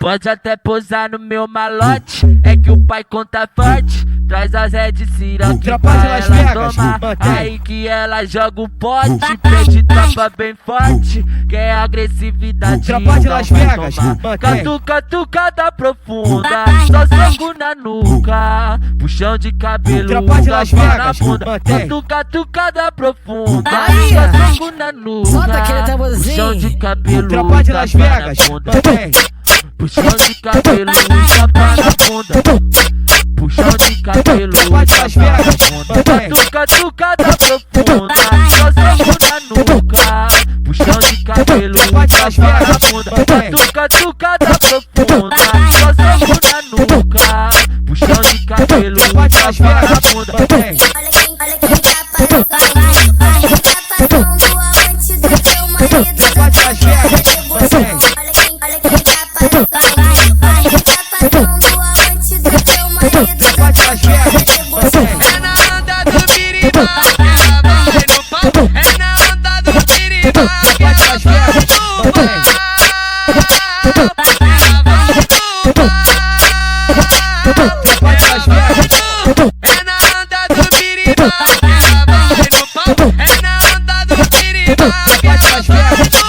Pode até posar no meu malote, é que o pai conta forte. Traz as Red Cira que pra ela tomar. Aí que ela joga o pote, pede tropa bem forte. Quer agressividade, Tropa de Las Vegas, catucada profunda, só soco na nuca, puxão de cabelo, Tropa de Las Vegas, catucada profunda, só soco na nuca, puxão de cabelo, Tropa de Las Vegas, puxão de cabelo, tapa na bunda, puxão de cabelo, tapa na bunda, catucada profunda, só soco na nuca, puxão de cabelo, tapa na bunda, catucada profunda, só soco na nuca, puxão de cabelo, tapa na bunda. Olha quem tá passando aonde do teu marido. Olha quem tá passando aonde do teu marido. É na onda do biriba que ela vai no pau. É na onda do biriba que ela vai no pau. Ela vai no pau. É na onda do biriba que ela vai no pau. É na onda do biriba que ela vai no pau.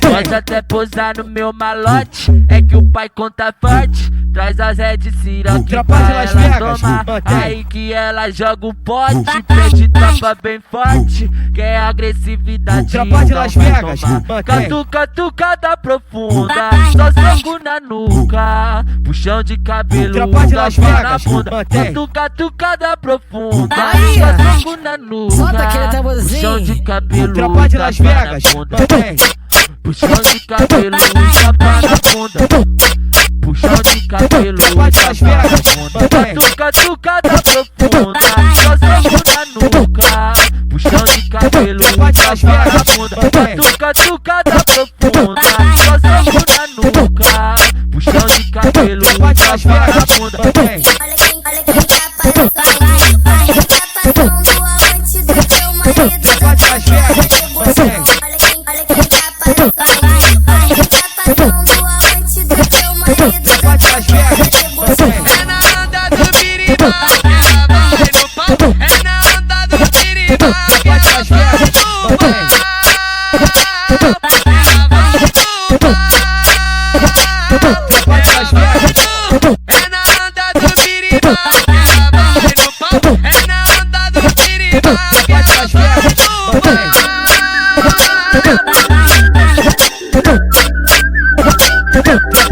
Pode até posar no meu malote, é que o pai conta forte. Traz as Red Cira que pra ela tomar. Aí que ela joga o pote, pede tropa bem forte. Quer agressividade, Tropa de Las Vegas, catucada profunda, só soco na nuca, puxão de cabelo, Tropa de Las tapa na Vegas, bunda, catucada profunda, só soco na nuca, puxão de cabelo, Tropa de Las Vegas, puxão de cabelo, tapa na bunda, puxão de cabelo, tapa na bunda, catucada profunda, só soco na nuca, puxão de cabelo, tapa na bunda, catucada profunda, só soco na nuca, puxão de cabelo, tapa na bunda. Olha quem tá passando aonde do teu marido. Olha quem tá passando aonde do teu marido. É na onda do biriba que ela vai no pau. É na onda do biriba que ela vai no pau. Ela vai no pau. É na onda do biriba que ela vai no pau. É na onda do biriba que ela vai no pau. Tropa